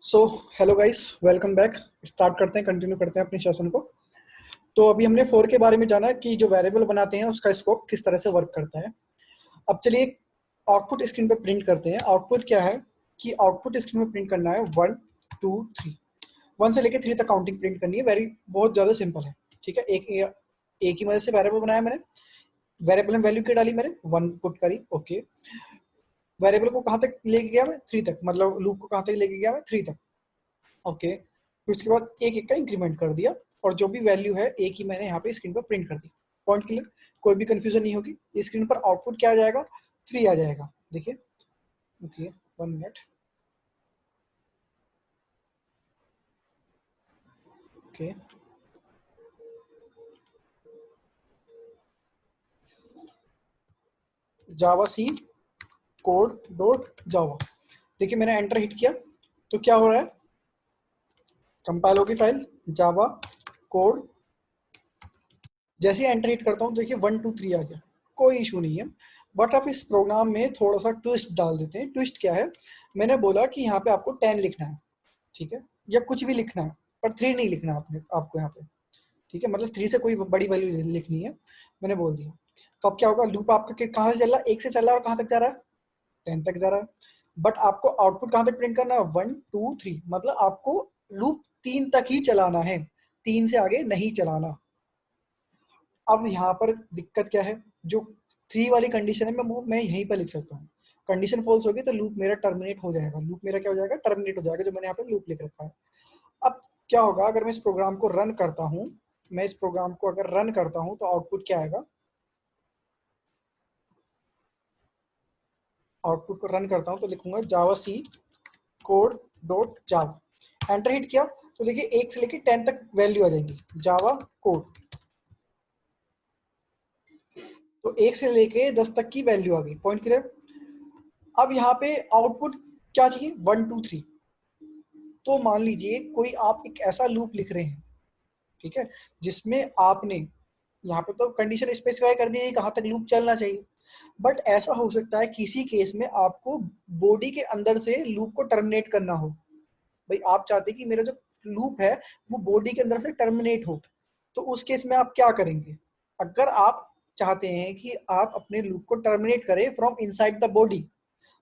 So hello guys, welcome back. Start करते हैं, continue करते हैं अपने सेशन को। तो अभी हमने फोर के बारे में जाना कि जो वेरिएबल बनाते हैं उसका स्कोप किस तरह से वर्क करता है। अब चलिए आउटपुट स्क्रीन पे प्रिंट करते हैं। आउटपुट क्या है कि आउटपुट स्क्रीन में प्रिंट करना है 1 2 3, 1 से लेकर 3 तक काउंटिंग प्रिंट करनी है। वेरी बहुत ज़्यादा सिंपल है। ठीक है, एक ही मदद से वेरिएबल बनाया मैंने। वेरिएबल में वैल्यू क्या डाली मैंने, 1 पुट करी। ओके, वेरिएबल को कहाँ तक लेके गया मैं, 3 तक, मतलब लूप को कहाँ तक लेके गया मैं, 3 तक। ओके, फिर उसके बाद एक एक का इंक्रीमेंट कर दिया और जो भी वैल्यू है एक ही मैंने यहाँ पे स्क्रीन पर प्रिंट कर दी। पॉइंट क्लियर, कोई भी कंफ्यूजन नहीं होगी। स्क्रीन पर आउटपुट क्या आ जाएगा, 3 आ जाएगा। देखिए, ओके, 1 मिनट। ओके, जावा सी कोड डॉट जावा। देखिए मैंने एंटर हिट किया तो क्या हो रहा है, कंपाइल होगी फाइल जावा कोड। जैसे ही एंटर हिट करता हूँ देखिए 1 2 3 आ गया, कोई इशू नहीं है। बट आप इस प्रोग्राम में थोड़ा सा ट्विस्ट डाल देते हैं। ट्विस्ट क्या है, मैंने बोला कि यहाँ पे आपको 10 लिखना है, ठीक है, या कुछ भी लिखना है, पर 3 नहीं लिखना आपने आपको यहाँ पे। ठीक है, मतलब 3 से कोई बड़ी वैल्यू लिखनी है, मैंने बोल दिया। तो अब क्या होगा, लूप आपका कहाँ से चल रहा है, 1 से चल रहा है और कहाँ तक जा रहा है, 10 तक जा रहा है। बट आपको आउटपुट कहाँ तक प्रिंट करना है, 1 2 3, मतलब आपको लूप 3 तक ही चलाना है, 3 से आगे नहीं चलाना। अब यहाँ पर दिक्कत क्या है, जो 3 वाली कंडीशन है मैं यहीं पर लिख सकता हूँ। कंडीशन फॉल्स होगी तो लूप मेरा टर्मिनेट हो जाएगा, लूप मेरा क्या हो जाएगा, टर्मिनेट हो जाएगा, जो मैंने यहाँ पे लूप लिख रखा है। अब क्या होगा, अगर मैं इस प्रोग्राम को रन करता हूँ, मैं इस प्रोग्राम को अगर रन करता हूँ तो आउटपुट क्या आएगा, आउटपुट को रन करता हूँ तो लिखूंगा जावा सी code dot Java. Enter hit किया तो देखिए 1 से लेके 10 तक वैल्यू आ जाएगी जावा कोड। तो 1 से लेके 10 तक की वैल्यू आ गई। Point clear. अब यहाँ पे आउटपुट क्या चाहिए, 1 2 3। तो मान लीजिए कोई आप एक ऐसा लूप लिख रहे हैं, ठीक है, जिसमें आपने यहाँ पे तो कंडीशन स्पेसिफाई कर दी है कहाँ तक लूप चलना चाहिए। बट ऐसा हो सकता है किसी केस में आपको बॉडी के अंदर से लूप को टर्मिनेट करना हो। भाई आप चाहते हैं कि मेरा जो लूप है वो बॉडी के अंदर से टर्मिनेट हो, तो उस केस में आप क्या करेंगे, अगर आप चाहते हैं कि आप अपने लूप को टर्मिनेट करें फ्रॉम इनसाइड द बॉडी,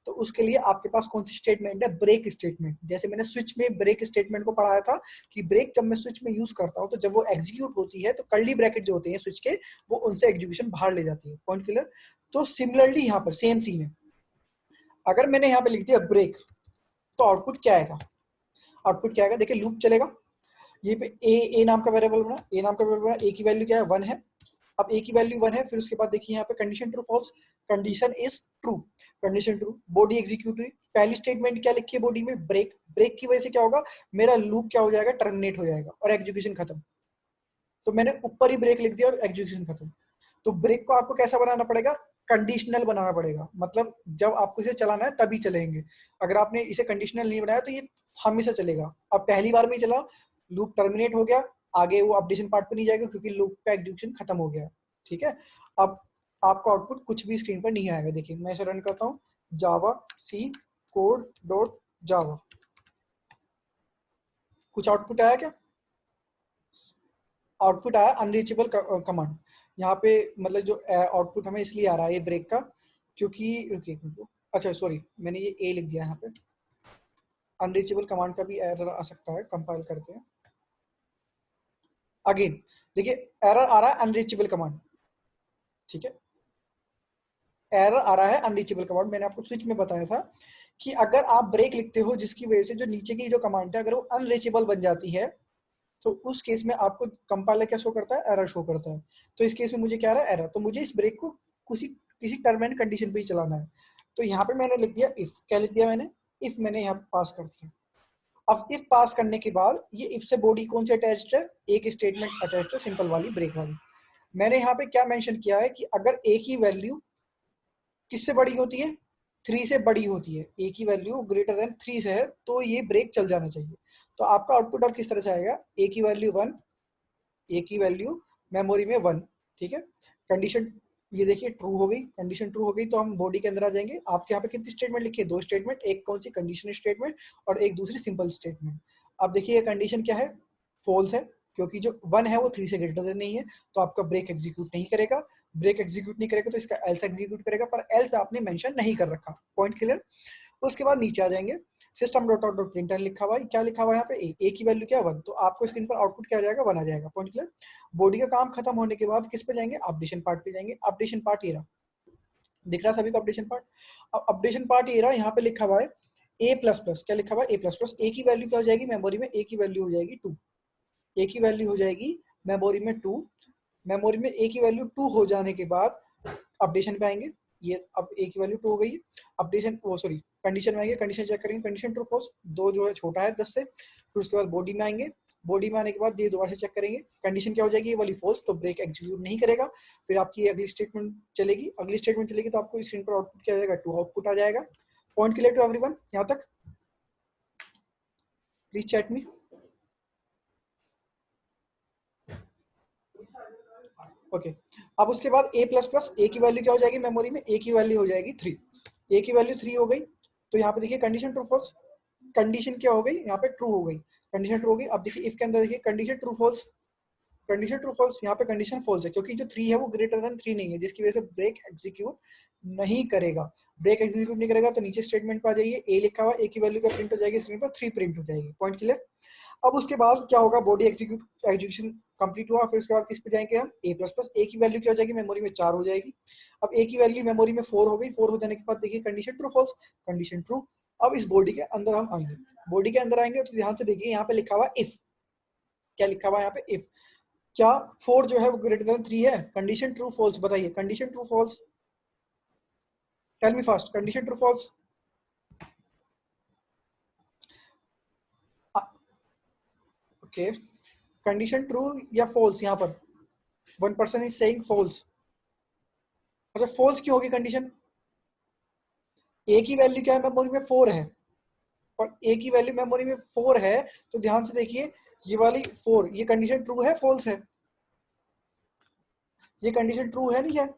तो उसके लिए आपके पास कौन सी स्टेटमेंट है, ब्रेक स्टेटमेंट। जैसे मैंने स्विच में ब्रेक स्टेटमेंट को पढ़ाया था कि ब्रेक जब मैं स्विच में यूज करता हूं तो जब वो एग्जीक्यूट होती है तो कर्ली ब्रैकेट जो होते हैं स्विच के, वो उनसे एग्जीक्यूशन बाहर ले जाती है। Point clear. तो सिमिलरली यहाँ पर सेम सीन है। अगर मैंने यहाँ पे लिख दिया ब्रेक, तो आउटपुट क्या आएगा, आउटपुट क्या आएगा, देखिए लूप चलेगा। ये पे ए नाम का वेरिएबल बना, ए नाम का वेरिएबल बना, ए की वैल्यू क्या है, 1 है। अब ए की वैल्यू 1 है, फिर उसके बाद देखिए यहाँ पे condition true false, condition is true, condition true, body execute हुई। पहली स्टेटमेंट क्या लिखी है बॉडी में, ब्रेक। ब्रेक की वजह से क्या होगा, मेरा लूप क्या हो जाएगा, टर्मिनेट हो जाएगा और एग्जीक्यूशन खत्म। तो मैंने ऊपर ही ब्रेक लिख दिया और एग्जीक्यूशन खत्म। तो ब्रेक को आपको कैसा बनाना पड़ेगा, कंडीशनल बनाना पड़ेगा, मतलब जब आपको इसे चलाना है तभी चलेंगे। अगर आपने इसे कंडीशनल नहीं बनाया तो ये हमेशा चलेगा। अब पहली बार में ही चला, लूप टर्मिनेट हो गया, आगे वो अपडेशन पार्ट पे नहीं जाएगा क्योंकि लूप का एग्जीक्यूशन खत्म हो गया। ठीक है, अब आपको आउटपुट कुछ भी स्क्रीन पर नहीं आएगा। देखिए मैं इसे रन करता हूँ, जावा सी कोड डॉट जावा। कुछ आउटपुट आया क्या, आउटपुट आया अनरीचेबल कमांड। यहाँ पे मतलब जो आउटपुट हमें इसलिए आ रहा है ये ब्रेक का, क्योंकि रुकिए अच्छा सॉरी मैंने ये ए लिख दिया यहाँ पे। अनरीचेबल कमांड का भी एरर आ सकता है, कंपाइल करते हैं अगेन। देखिए एरर आ रहा है अनरीचेबल कमांड, ठीक है, एरर आ रहा है अनरीचेबल कमांड। मैंने आपको स्विच में बताया था कि अगर आप ब्रेक लिखते हो जिसकी वजह से जो नीचे की जो कमांड है अगर वो अनरीचेबल बन जाती है, तो उस केस में आपको कंपाइलर क्या शो करता है, एरर शो करता है। तो इस केस में मुझे क्या आ रहा है, एरर। तो मुझे इस ब्रेक को किसी किसी टर्म एंड कंडीशन पे ही चलाना है। तो यहाँ पे मैंने लिख दिया इफ, क्या लिख दिया मैंने, इफ मैंने यहाँ पास कर दिया। अब इफ पास करने के बाद ये इफ से बॉडी कौन से अटैच्ड है, एक स्टेटमेंट अटैच्ड है, सिंपल वाली ब्रेक वाली। मैंने यहाँ पे क्या मेंशन किया है कि अगर ए की वैल्यू किससे बड़ी होती है, 3 से बड़ी होती है, ए की वैल्यू ग्रेटर देन 3 से है तो ये ब्रेक चल जाना चाहिए। तो आपका आउटपुट अब किस तरह से आएगा, ए की वैल्यू 1, ए की वैल्यू मेमोरी में 1, ठीक है, कंडीशन ये देखिए ट्रू हो गई, कंडीशन ट्रू हो गई, तो हम बॉडी के अंदर आ जाएंगे। आपके यहाँ पे कितनी स्टेटमेंट लिखी है? 2 स्टेटमेंट, एक कौन सी कंडीशनल स्टेटमेंट और एक दूसरी सिंपल स्टेटमेंट। अब देखिए ये कंडीशन क्या है? फॉल्स है, क्योंकि जो 1 है वो 3 से ग्रेटर देन नहीं है, तो आपका ब्रेक एग्जीक्यूट नहीं करेगा। ब्रेक एग्जीक्यूट नहीं करेगा तो इसका एल्स एग्जीक्यूट करेगा, पर एल्स आपने मेंशन नहीं कर रखा। Point clear? उसके बाद नीचे आ जाएंगे, system dot out dot println लिखा हुआ है, क्या लिखा हुआ है यहाँ पे? ए की वैल्यू क्या है? 1, तो आपको स्क्रीन पर आउटपुट क्या आ जाएगा? 1 आ जाएगा। Point clear? बॉडी का काम खत्म होने के बाद किस पे जाएंगे? अपडेशन पार्ट पे जाएंगे। अपडेशन पार्ट ये रहा, दिख रहा सभी को अपडेशन पार्ट? अब अपडेशन पार्ट ये रहा, यहाँ पे लिखा हुआ है ए प्लस प्लस, क्या लिखा हुआ है? ए प्लस प्लस। ए की वैल्यू क्या हो जाएगी मेमोरी में? ए की वैल्यू हो जाएगी 2। ए की वैल्यू हो जाएगी मेमोरी में 2। मेमोरी में ए की वैल्यू 2 हो जाने के बाद अपडेशन पे आएंगे। ये अब ए की वैल्यू 2 हो गई है, अपडेशन वो सॉरी कंडीशन में आएंगे, कंडीशन चेक करेंगे, कंडीशन ट्रू फॉल्स, 2 जो है छोटा है 10 से। फिर उसके बाद बॉडी में आएंगे, बॉडी में आने के बाद ये दोबारा से चेक करेंगे, कंडीशन क्या हो जाएगी? ये वाली फॉल्स, तो ब्रेक एग्जीक्यूट नहीं करेगा। फिर आपकी अगली स्टेटमेंट चलेगी, अगली स्टेटमेंट चलेगी तो आपको स्क्रीन पर आउटपुट क्या आ जाएगा? 2 आउटपुट आ जाएगा। Point clear to everyone? यहाँ तक प्लीज चैट मी। ओके अब उसके बाद ए प्लस प्लस, ए की वैल्यू क्या हो जाएगी मेमोरी में? ए की वैल्यू हो जाएगी 3। ए की वैल्यू 3 हो गई, तो यहाँ पे देखिए कंडीशन ट्रू फॉल्स, कंडीशन क्या हो गई यहाँ पे? ट्रू हो गई, कंडीशन ट्रू हो गई। अब देखिए इफ के अंदर देखिए condition true false, condition true false, यहाँ पे कंडीशन फॉल्स है क्योंकि जो 3 है वो ग्रेटर देन 3 नहीं है, जिसकी वजह से ब्रेक एग्जीक्यूट नहीं करेगा। ब्रेक एग्जीक्यूट नहीं करेगा तो नीचे स्टेटमेंट पे आ जाइए, ए लिखा हुआ, ए की वैल्यू क्या प्रिंट हो जाएगी स्क्रीन पर? 3 प्रिंट हो जाएगी। Point clear? अब उसके बाद क्या होगा? बॉडी एग्जीक्यूशन कंप्लीट हुआ, फिर उसके बाद किस पे जाएंगे हम? ए प्लस प्लस। ए की वैल्यू क्या हो जाएगी मेमोरी में? 4 हो जाएगी। अब ए की वैल्यू मेमोरी में 4 हो गई, 4 हो जाने के बाद देखिए condition true false, condition true. अब इस बॉडी के अंदर हम आएंगे, बॉडी के अंदर आएंगे तो ध्यान से देखिए यहाँ पे लिखा हुआ इफ, क्या लिखा हुआ है यहाँ पे? इफ। क्या 4 जो है वो ग्रेटर देन 3 है? कंडीशन ट्रू फॉल्स, बताइए condition true false, tell me fast, condition true false. Okay condition true या फॉल्स? यहाँ पर one person is saying false. अच्छा फॉल्स क्यों होगी कंडीशन? ए की वैल्यू क्या है मेमोरी में? 4 है, और ए की वैल्यू मेमोरी में 4 है, तो ध्यान से देखिए ये वाली 4, ये कंडीशन ट्रू है फॉल्स है? ये कंडीशन ट्रू है नहीं है?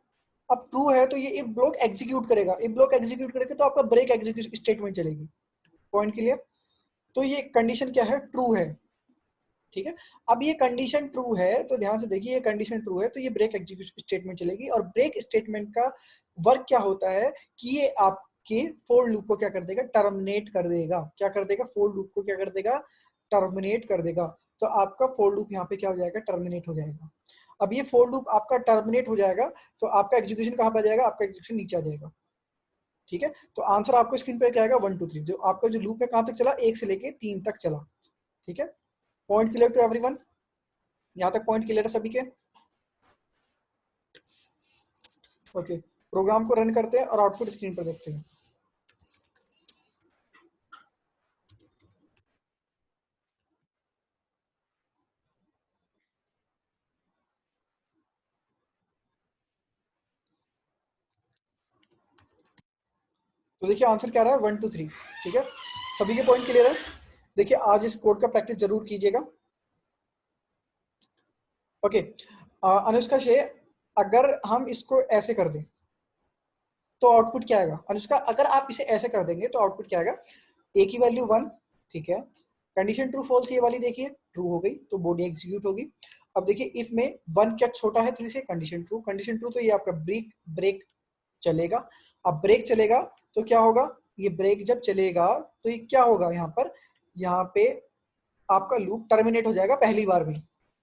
अब ट्रू है तो ये इफ ब्लॉक एग्जीक्यूट करेगा, इफ ब्लॉक एग्जीक्यूट करेगा तो आपका ब्रेक एग्जीक्यूशन स्टेटमेंट चलेगी। Point clear? तो ये कंडीशन क्या है? ट्रू है। ठीक है, अब ये कंडीशन ट्रू है तो ध्यान से देखिए, ये कंडीशन ट्रू है तो ये ब्रेक एग्जीक्यूशन स्टेटमेंट चलेगी। और ब्रेक स्टेटमेंट का वर्क क्या होता है कि ये आपके फोर लूप को क्या कर देगा? टर्मिनेट कर देगा। क्या कर देगा? फोर लूप को क्या कर देगा? टर्मिनेट कर देगा। तो आपका फोर लूप यहाँ पे क्या हो जाएगा? टर्मिनेट हो जाएगा। अब ये फोर लूप आपका टर्मिनेट हो जाएगा तो आपका एग्जीक्यूशन कहाँ पे आ जाएगा? आपका एग्जीक्यूशन नीचे आ जाएगा। ठीक है, तो आंसर आपको स्क्रीन पे क्या आएगा? 1 2 3। जो आपका जो लूप है कहाँ तक चला? 1 से लेके 3 तक चला। ठीक है, पॉइंट क्लियर टू एवरीवन? यहाँ तक पॉइंट क्लियर है सभी के? ओके, प्रोग्राम को रन करते हैं और आउटपुट स्क्रीन पर देखते हैं। तो देखिए आंसर क्या रहा है? 1 2 3। ठीक है, सभी के पॉइंट क्लियर है? देखिए आज इस कोड का प्रैक्टिस जरूर कीजिएगा। ओके, अनुष्का शे, अगर हम इसको ऐसे कर दें तो आउटपुट क्या आएगा? अनुष्का अगर आप इसे ऐसे कर देंगे तो आउटपुट क्या आएगा? ए की वैल्यू 1, ठीक है, कंडीशन ट्रू फॉल्स ये वाली देखिए ट्रू हो गई तो बॉडी एग्जीक्यूट होगी। अब देखिए इफ में 1 क्या छोटा है 3 से? कंडीशन ट्रू, कंडीशन ट्रू तो ये आपका ब्रेक ब्रेक चलेगा। अब ब्रेक चलेगा तो क्या होगा? ये ब्रेक जब चलेगा तो ये क्या होगा? यहाँ पे आपका लूप टर्मिनेट हो जाएगा पहली बार में।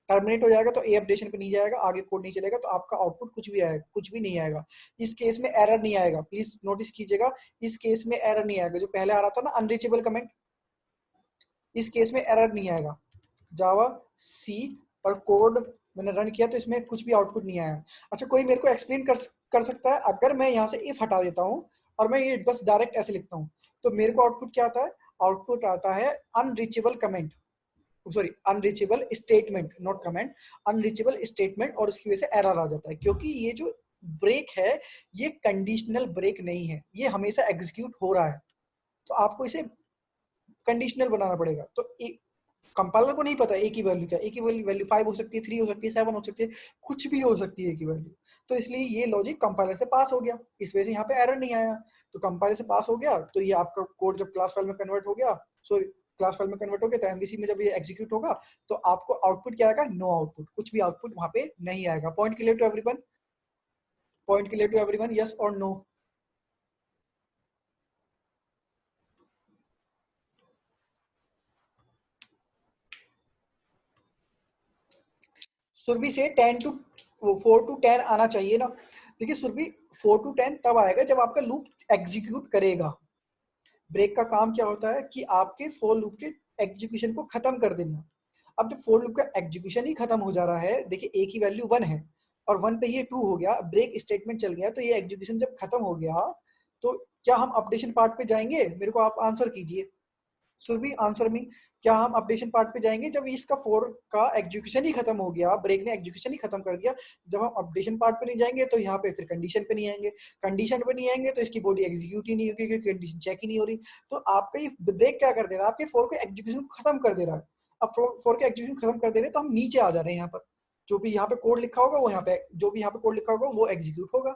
टर्मिनेट हो जाएगा तो ए अपडेशन पे नहीं जाएगा, आगे कोड नहीं चलेगा, तो आपका आउटपुट कुछ भी आएगा, कुछ भी नहीं आएगा। इस केस में एरर नहीं आएगा, प्लीज नोटिस कीजिएगा, इस केस में एरर नहीं आएगा। जो पहले आ रहा था ना अनरीचेबल कमेंट, इस केस में एरर नहीं आएगा। जावा सी और कोड मैंने रन किया तो इसमें कुछ भी आउटपुट नहीं आया। अच्छा कोई मेरे को एक्सप्लेन कर सकता है, अगर मैं यहाँ से इफ हटा देता हूँ और मैं ये बस डायरेक्ट ऐसे लिखता हूँ तो मेरे को आउटपुट क्या आता है? आउटपुट आता है unreachable comment, sorry unreachable statement, not comment, unreachable statement, और उसकी वजह से एरर आ जाता है क्योंकि ये जो ब्रेक है ये कंडीशनल ब्रेक नहीं है, ये हमेशा एग्जीक्यूट हो रहा है, तो आपको इसे कंडीशनल बनाना पड़ेगा। तो कंपाइलर को नहीं पता ए की वैल्यू क्या, ए की वैल्यू 5 हो सकती है, 3 हो सकती है, 7 हो सकती है, कुछ भी हो सकती है ए की वैल्यू। तो इसलिए ये लॉजिक कंपाइलर से पास हो गया, इस वजह से यहाँ पे एरर नहीं आया। तो कंपाइलर से पास हो गया तो ये आपका कोड जब क्लास फाइल में कन्वर्ट हो गया, सॉरी क्लास फाइल में कन्वर्ट हो गया, तो एमवीसी में जब ये एग्जीक्यूट होगा तो आपको आउटपुट क्या आएगा, नो आउटपुट, कुछ भी आउटपुट वहां पे नहीं आएगा। Point clear to everyone? Point clear to everyone, yes और नो? सुरभि से 10 टू 4 टू 10 आना चाहिए ना। देखिए सुरभि 4 टू 10 तब आएगा जब आपका लूप एग्जीक्यूट करेगा। ब्रेक का काम क्या होता है कि आपके फोर लूप के एग्जीक्यूशन को खत्म कर देना। अब जब फोर लूप का एग्जीक्यूशन ही खत्म हो जा रहा है, देखिए ए की वैल्यू 1 है और 1 पे ये 2 हो गया, ब्रेक स्टेटमेंट चल गया, तो ये एग्जीक्यूशन जब खत्म हो गया तो क्या हम अपडेशन पार्ट पे जाएंगे? मेरे को आप आंसर कीजिए सुरभि, आंसर मी, क्या हम अपडेशन पार्ट पे जाएंगे जब इसका फोर का एग्जीक्यूशन ही खत्म हो गया, ब्रेक ने एग्जीक्यूशन ही खत्म कर दिया? जब हम अपडेशन पार्ट पे नहीं जाएंगे तो यहाँ पे फिर कंडीशन पे नहीं आएंगे, कंडीशन पे नहीं आएंगे तो इसकी बॉडी एग्जीक्यूट ही नहीं होगी क्योंकि कंडीशन चेक ही नहीं हो रही। तो आपका ये ब्रेक क्या कर दे रहा है, आपके फोर के एग्जीक्यूशन को खत्म कर दे रहा है। अब फोर के एग्जीक्यूशन खत्म कर दे रहे हैं तो हम नीचे आ जा रहे हैं, यहाँ पर जो भी यहाँ पे कोड लिखा होगा वो यहाँ पे, जो भी यहाँ पे कोड लिखा होगा वो एग्जीक्यूट होगा।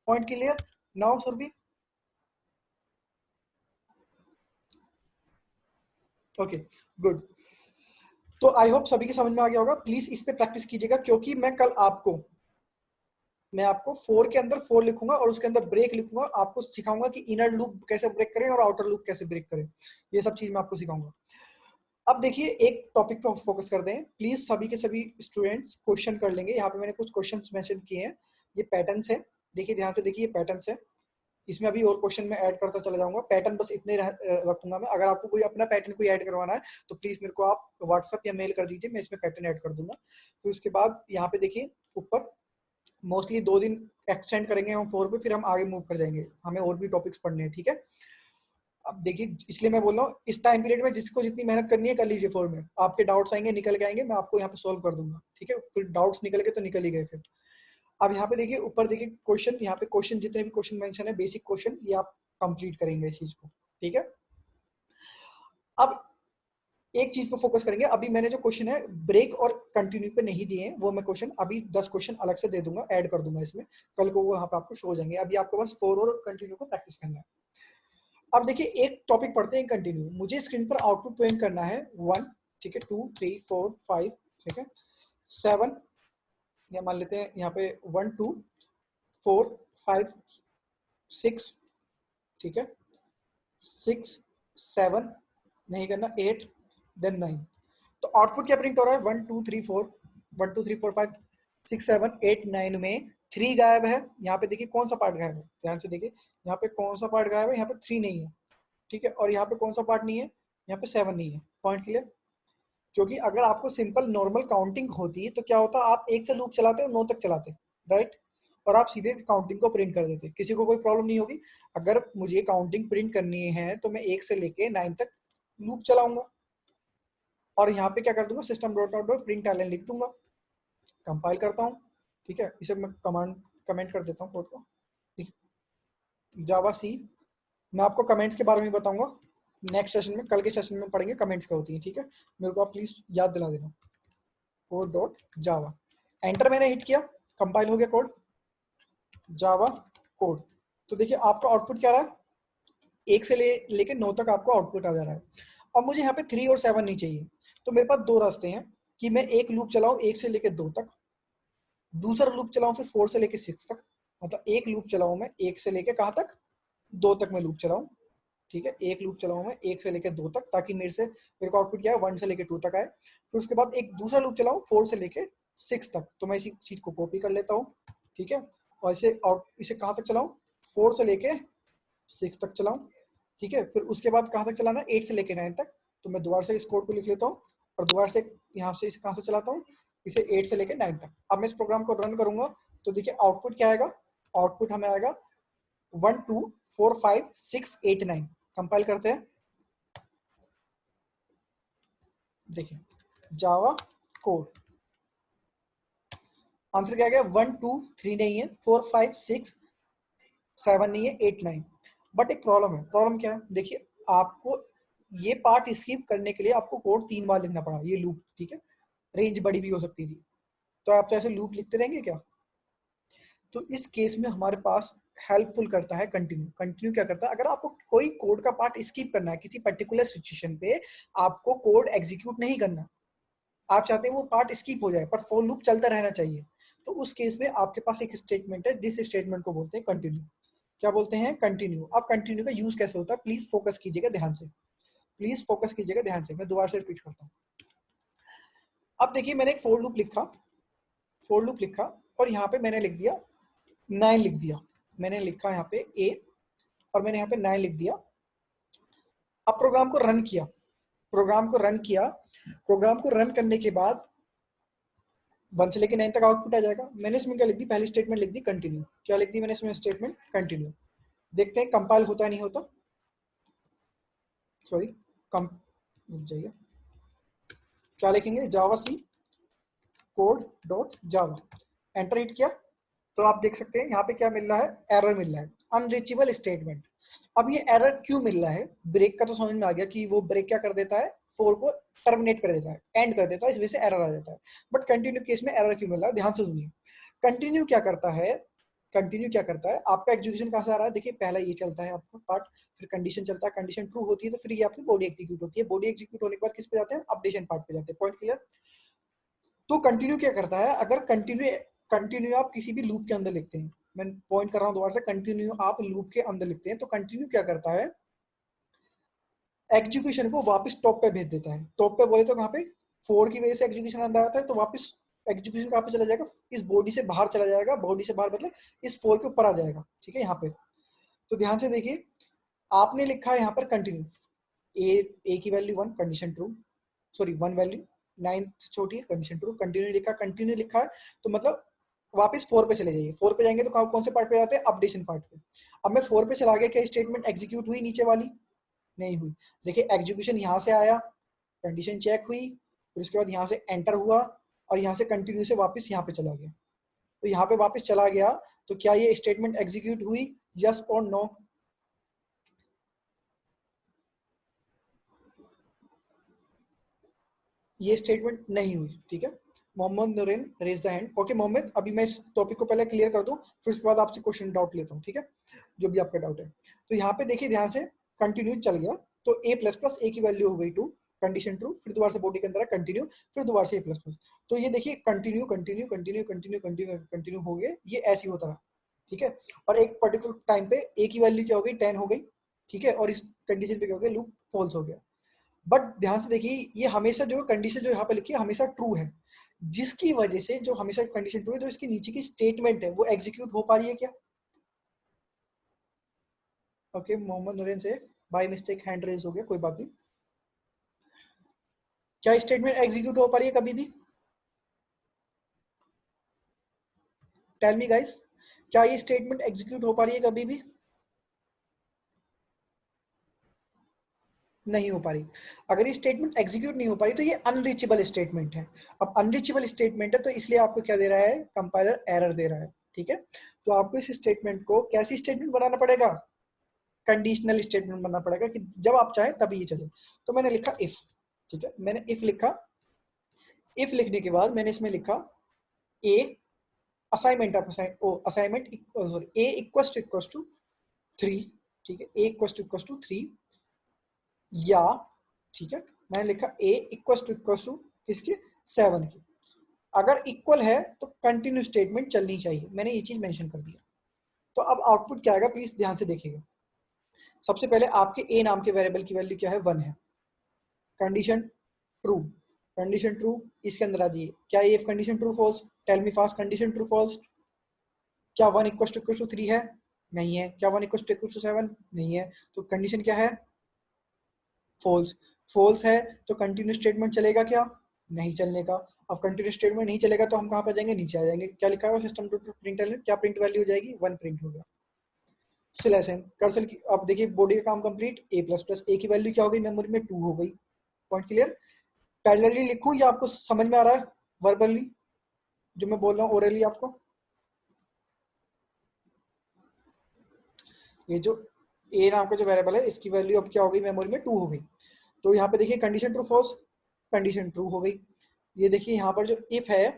Point clear now Surabhi? Okay good. तो आई होप सभी के समझ में आ गया होगा। प्लीज इस पे प्रैक्टिस कीजिएगा क्योंकि मैं आपको फोर के अंदर फोर लिखूंगा और उसके अंदर ब्रेक लिखूंगा, आपको सिखाऊंगा कि इनर लूप कैसे ब्रेक करें और आउटर लूप कैसे ब्रेक करें, ये सब चीज मैं आपको सिखाऊंगा। अब देखिए एक टॉपिक पे फोकस करते हैं, प्लीज सभी के सभी स्टूडेंट्स क्वेश्चन कर लेंगे। यहाँ पे मैंने कुछ क्वेश्चन मेंशन किए हैं, ये पैटर्न्स है, देखिए ध्यान से देखिए, ये पैटर्न्स है, इसमें अभी और क्वेश्चन में ऐड करता चला जाऊंगा। पैटर्न बस इतने रखूंगा मैं, अगर आपको कोई अपना पैटर्न कोई ऐड करवाना है तो प्लीज मेरे को आप व्हाट्सअप या मेल कर दीजिए, मैं इसमें पैटर्न ऐड कर दूंगा। तो उसके बाद यहाँ पे देखिए ऊपर मोस्टली 2 दिन एक्सटेंड करेंगे हम फोर पे, फिर हम आगे मूव कर जाएंगे, हमें और भी टॉपिक्स पढ़ने हैं, ठीक है? अब देखिए इसलिए मैं बोल रहा हूँ इस टाइम पीरियड में जिसको जितनी मेहनत करनी है कर लीजिए फोर में, आपके डाउट्स आएंगे निकल के आएंगे, मैं आपको यहाँ पे सोल्व कर दूंगा, ठीक है? फिर डाउट्स निकल गए तो निकल ही गए फिर। अब यहाँ पे देखिए ऊपर देखिए क्वेश्चन, यहाँ पे क्वेश्चन जितने भी क्वेश्चन मेंशन है बेसिक क्वेश्चन, ये आप कंप्लीट करेंगे इस चीज को, ठीक है? अब एक चीज पे फोकस करेंगे, अभी मैंने जो क्वेश्चन है ब्रेक और कंटिन्यू पे नहीं दिए हैं, वो मैं क्वेश्चन अभी 10 क्वेश्चन अलग से दे दूंगा, ऐड कर दूंगा इसमें, कल को वो यहाँ पे आपको शो हो जाएंगे। अभी आपको बस फोर और कंटिन्यू को प्रैक्टिस करना है। अब देखिए एक टॉपिक पढ़ते हैं कंटिन्यू, मुझे स्क्रीन पर आउटपुट प्रिंट करना है 1, ठीक है, 2 3 4 5, ठीक है, 7, या मान लेते हैं यहाँ पे 1 2 4 5 6, ठीक है, 6 7, नहीं करना 8 देन 9। तो आउटपुट क्या प्रिंट हो रहा है, 1 2 3 4, 1 2 3 4 5 6 7 8 9 में 3 गायब है। यहाँ पे देखिए कौन सा पार्ट गायब है, ध्यान से देखिए यहाँ पे कौन सा पार्ट गायब है, यहाँ पे 3 नहीं है, ठीक है, और यहाँ पे कौन सा पार्ट नहीं है, यहाँ पे 7 नहीं है। Point clear? क्योंकि अगर आपको सिंपल नॉर्मल काउंटिंग होती तो क्या होता, आप एक से लूप चलाते और 9 तक चलाते, राइट, और आप सीधे काउंटिंग को प्रिंट कर देते, किसी को कोई प्रॉब्लम नहीं होगी। अगर मुझे काउंटिंग प्रिंट करनी है तो मैं 1 से लेके 9 तक लूप चलाऊंगा और यहाँ पे क्या कर दूंगा, system dot out dot println लिख दूंगा, कंपाइल करता हूँ, ठीक है, इसे मैं कमेंट कर देता हूँ कोड को, जावा सी। मैं आपको कमेंट्स के बारे में बताऊंगा नेक्स्ट सेशन में, कल के सेशन में पढ़ेंगे कमेंट्स क्या होती है, ठीक है? मेरे को आप प्लीज याद दिला देना, कोड डॉट जावा, एंटर मैंने हिट किया, कंपाइल हो गया कोड, जावा कोड। तो देखिए आपका आउटपुट क्या रहा है, 1 से लेके 9 तक आपको आउटपुट आ जा रहा है। अब मुझे यहाँ पे 3 और 7 नहीं चाहिए, तो मेरे पास 2 रास्ते हैं कि मैं एक लूप चलाऊं 1 से लेके 2 तक, दूसरा लूप चलाऊं फिर 4 से लेके 6 तक, मतलब एक लूप चलाऊं मैं 1 से लेके कहाँ तक, 2 तक मैं लूप चलाऊं, ठीक है, एक लूप चलाऊं मैं 1 से लेके 2 तक, ताकि मेरे को आउटपुट क्या है 1 से लेके 2 तक आए। फिर उसके बाद एक दूसरा लूप चलाऊं 4 से लेके 6 तक, तो मैं इसी चीज को कॉपी कर लेता हूँ, ठीक है, और इसे कहाँ तक चलाऊं, 4 से लेके 6 तक चलाऊं, ठीक है, फिर उसके बाद कहाँ तक चलाना है, 8 से लेके 9 तक, तो मैं दोबारा से इस कोड को लिख लेता हूँ और दोबारा से यहाँ से इसे कहाँ से चलाता हूँ, इसे 8 से लेके 9 तक। अब मैं इस प्रोग्राम को रन करूंगा तो देखिए आउटपुट क्या आएगा, आउटपुट हमें आएगा 1 2 4 5 6 8 9। कंपाइल करते हैं, देखिए जावा कोड, आंसर क्या आ गया, 1 2 3 नहीं है, 4 5 6 7 नहीं है, 8 9। बट एक प्रॉब्लम है, प्रॉब्लम क्या है, देखिए आपको ये पार्ट स्किप करने के लिए आपको कोड 3 बार लिखना पड़ा, ये लूप, ठीक है। रेंज बड़ी भी हो सकती थी, तो आप तो ऐसे लूप लिखते रहेंगे क्या? तो इस केस में हमारे पास हेल्पफुल करता है कंटिन्यू। कंटिन्यू क्या करता है, अगर आपको कोई कोड का पार्ट स्किप करना है किसी पर्टिकुलर सिचुएशन पे, आपको कोड एग्जीक्यूट नहीं करना, आप चाहते हैं वो पार्ट स्किप हो जाए पर फॉर लूप चलता रहना चाहिए, तो उस केस में आपके पास एक स्टेटमेंट है, दिस स्टेटमेंट को बोलते हैं कंटिन्यू। क्या बोलते हैं? कंटिन्यू। अब कंटिन्यू का यूज कैसे होता है, प्लीज फोकस कीजिएगा ध्यान से, प्लीज फोकस कीजिएगा ध्यान से, मैं दोबारा से रिपीट करता हूँ। अब देखिए मैंने एक फोर लूप लिखा, फोर लूप लिखा और यहाँ पे मैंने लिख दिया 9 लिख दिया, मैंने लिखा यहाँ पे ए और मैंने यहाँ पे 9 लिख दिया। अब प्रोग्राम को रन किया, प्रोग्राम को रन किया, प्रोग्राम को रन करने के बाद 1 से लेकर 9 तक आउटपुट आ जाएगा। मैंने इसमें क्या लिख दी, पहली स्टेटमेंट लिख दी कंटिन्यू। क्या लिख दी मैंने इसमें स्टेटमेंट? कंटिन्यू। देखते हैं कंपाइल होता है नहीं होता, सॉरी कम जाइए, क्या लिखेंगे, जावा सी code dot Java, enter hit किया तो आप देख सकते हैं यहाँ पे क्या मिल रहा है, एरर मिल रहा है, अनरीचेबल स्टेटमेंट। अब ये एरर क्यों मिल रहा है, ब्रेक का तो समझ में आ गया कि वो ब्रेक क्या कर देता है, फोर को टर्मिनेट कर देता है, एंड कर देता है, इस वजह से एरर आ जाता है। बट कंटिन्यू केस में एरर क्यों मिल रहा है, ध्यान से सुनिए। कंटिन्यू क्या करता है, कंटिन्यू क्या करता है, आपका एग्जीक्यूशन कहाँ से आ रहा है, देखिए पहला ये चलता है आपका पार्ट, फिर कंडीशन चलता है, कंडीशन ट्रू होती है तो फिर ये आपकी बॉडी एग्जीक्यूट होती है, बॉडी एग्जीक्यूट होने के बाद किस पे जाते हैं, अपडेशन पार्ट पे जाते हैं। Point clear? तो कंटिन्यू क्या करता है, अगर कंटिन्यू कंटिन्यू आप किसी भी लूप के अंदर लिखते हैं, मैं पॉइंट कर रहा हूं दोबारा से, कंटिन्यू आप लूप के अंदर लिखते हैं तो कंटिन्यू क्या करता है, एग्जीक्यूशन को वापस टॉप पे भेज देता है। टॉप पे बोले तो कहाँ पे, फोर की वजह से एग्जीक्यूशन अंदर आता है तो वापस एग्जीक्यूशन कहाँ पे चला जाएगा, इस बॉडी से बाहर चला जाएगा, बॉडी से बाहर मतलब इस फोर के ऊपर आ जाएगा, ठीक है यहाँ पे। तो ध्यान से देखिए, आपने लिखा है यहाँ पर कंटिन्यू, ए की value 1 condition true, sorry 1 value 9 से छोटी है कंडीशन ट्रू, कंटिन्यू लिखा, कंटिन्यू लिखा है तो मतलब वापस 4 पे चले जाइए, 4 पे जाएंगे तो कौन से पार्ट पे जाते हैं, अपडेशन पार्ट पे। अब मैं 4 पे चला गया, क्या स्टेटमेंट एग्जीक्यूट हुई नीचे वाली, नहीं हुई। देखिए एग्जीक्यूशन यहाँ से आया, कंडीशन चेक हुई, फिर उसके बाद यहाँ से एंटर हुआ और यहाँ से कंटिन्यू से वापस यहाँ पे चला गया, तो यहाँ पे वापस चला गया, तो क्या ये स्टेटमेंट एग्जीक्यूट हुई, यस और नो? ये स्टेटमेंट नहीं हुई, ठीक है। Mohammad Nooren raise the hand, okay Mohammad, अभी मैं इस टॉपिक को पहले क्लियर कर दूं, फिर उसके बाद आपसे क्वेश्चन डाउट लेता हूं, ठीक है, जो भी आपका डाउट है। तो यहाँ पे देखिए ध्यान से, कंटिन्यू चल गया तो ए प्लस प्लस ए की वैल्यू हो गई 2, कंडीशन ट्रू, फिर दोबारा से बॉडी के अंदर कंटिन्यू, फिर दोबारा से ए प्लस प्लस, तो ये देखिए continue continue continue continue continue continue हो गया, ये ऐसे ही होता रहा, ठीक है। और एक पर्टिकुलर टाइम पे ए की वैल्यू क्या हो गई, 10 हो गई, ठीक है, और इस कंडीशन पे क्या हो गया, लूप फॉल्स हो गया। बट ध्यान से देखिए, ये हमेशा जो कंडीशन जो यहाँ पे लिखी है हमेशा ट्रू है, जिसकी वजह से जो हमेशा कंडीशन ट्रू है, जो इसके नीचे की स्टेटमेंट है वो एग्जीक्यूट हो पा रही है क्या? ओके मोहम्मद नरेन से बाय मिस्टेक हैंड रेज हो गया, कोई बात नहीं। क्या स्टेटमेंट एग्जीक्यूट हो पा रही है कभी भी? टेल मी गाइस, क्या ये स्टेटमेंट एग्जीक्यूट हो पा रही है कभी भी? नहीं हो पा रही। अगर ये स्टेटमेंट एग्जीक्यूट नहीं हो पा रही तो ये अनरीचेबल स्टेटमेंट है। अब अनरीचेबल स्टेटमेंट है तो इसलिए आपको क्या दे रहा है, कंपाइलर एरर दे रहा है, ठीक है। तो आपको इस स्टेटमेंट को कैसी स्टेटमेंट बनाना पड़ेगा, कंडीशनल स्टेटमेंट बनना पड़ेगा कि जब आप चाहें तभी ये चले। तो मैंने लिखा इफ, ठीक है, मैंने इफ लिखा, इफ लिखने के बाद मैंने इसमें लिखा a assignment of assignment sorry a equals to 3, ठीक है, ए इक्वल्स टू 3 या, ठीक है, मैंने लिखा ए इक्वल्स टू किसके, 7 की। अगर इक्वल है तो कंटिन्यू स्टेटमेंट चलनी चाहिए, मैंने ये चीज मेंशन कर दिया। तो अब आउटपुट क्या आएगा, प्लीज ध्यान से देखिएगा। सबसे पहले आपके ए नाम के वेरिएबल की वैल्यू क्या है, 1 है, कंडीशन ट्रू, कंडीशन ट्रू, इसके अंदर आ जाइए, क्या ये condition true false, tell me fast, condition true false, क्या 1 इक्वल टू 3 है, नहीं है, क्या 1 इक्वल टू 7, नहीं है, तो कंडीशन क्या है, फॉल्स, फॉल्स है तो कंटिन्यू स्टेटमेंट चलेगा क्या, नहीं चलने का। अब कंटिन्यू स्टेटमेंट नहीं चलेगा तो हम कहाँ पर जाएंगे, नीचे आ जाएंगे, क्या लिखा है सिस्टम टू प्रिंट, क्या प्रिंट वैल्यू हो जाएगी, 1 प्रिंट होगा। सिलेसन कर्सर की, अब देखिए बॉडी का काम कंप्लीट, ए प्लस प्लस ए की वैल्यू क्या हो गई, मेमोरी में 2 हो गई। Point clear? पैरेलली लिखूं या आपको समझ में आ रहा है वर्बली जो मैं बोल रहा हूँ ओरली आपको? ये जो ए नाम का जो वेरिएबल है इसकी वैल्यू अब क्या हो गई, मेमोरी में 2 हो गई। तो यहाँ पे देखिए condition true false, condition true हो गई। ये देखिए यहाँ पर जो इफ है,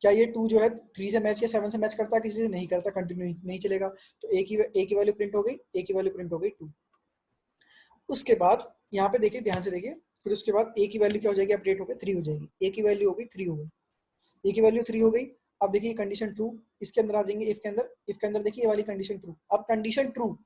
क्या ये 2 जो है 3 से मैच या 7 से मैच करता है, किसी से नहीं करता, कंटिन्यू नहीं चलेगा। तो एक ही वैल्यू प्रिंट हो गई, एक ही वैल्यू प्रिंट हो गई 2। उसके बाद यहाँ पे देखिए, ध्यान से देखिए, फिर उसके बाद ए की वैल्यू क्या हो जाएगी, अपडेट होकर 3 हो जाएगी। ए की वैल्यू हो गई 3 हो गई, ए की वैल्यू 3 हो गई। अब देखिए कंडीशन ट्रू, इसके अंदर आ जाएंगे इफ के अंदर, इफ के अंदर देखिए ये वाली कंडीशन ट्रू। अब कंडीशन ट्रू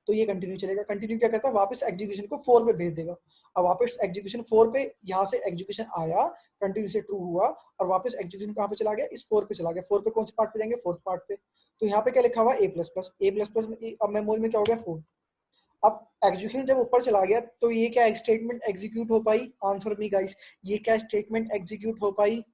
तो ये कंटिन्यू चलेगा। कंटिन्यू क्या करता है, वापस एग्जीक्यूशन को 4 पे भेज देगा। अब वापस एग्जीक्यूशन 4 पे, यहाँ से एग्जीक्यूशन आया, कंटिन्यू से ट्रू हुआ, और वापस एग्जीक्यूशन कहाँ पे चला गया, इस 4 पे चला गया। 4 पे कौन से पार्ट पे जाएंगे, फोर्थ पार्ट पे। तो यहाँ पे क्या लिखा हुआ, ए प्लस प्लस, ए प्लस प्लस में अब मेमोरी में क्या हो गया 4। अब एग्जीक्यूशन जब ऊपर चला गया तो ये क्या स्टेटमेंट एग्जीक्यूट हो पाई, आंसर मी गाइस, ये क्या स्टेटमेंट एग्जीक्यूट हो पाई,